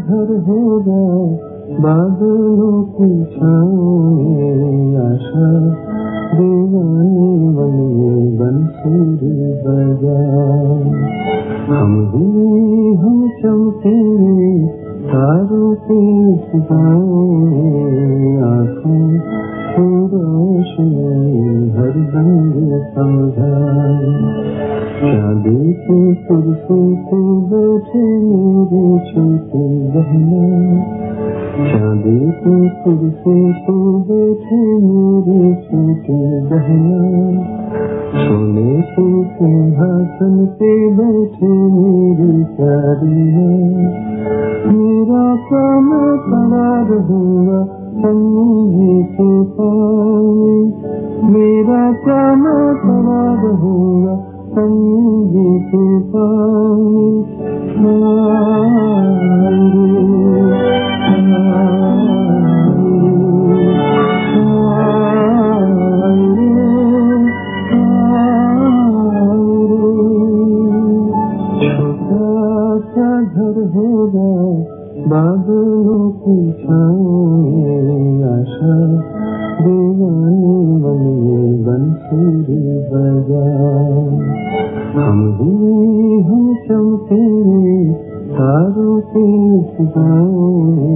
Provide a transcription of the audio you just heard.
घर होगा बादलों की छाँव में, आशा दीवानी बनिए बंसुरी बजाए। हम चमकेंगे तारों के इस गाँव में, आँखों की रोशनी हर रंग समझाए। शादी की कुर्सी पे बैठे मेरे छोटे बहना, शादी की कुर्सी पे बैठे मेरे छोटे बहना, सोने के सिंहासन पे बैठे मेरी प्यारियाँ। मेरा काम पड़ा रहूँगा सन्नी जी के पाँव में, मेरा काम पड़ा रहूँगा सन्नी जी के पाँव घर होगा बादलों की छाँव में, आशा दीवानी बनिए बंसुरी बजाए। हम चमकेंगे तारों के इस गाँव में,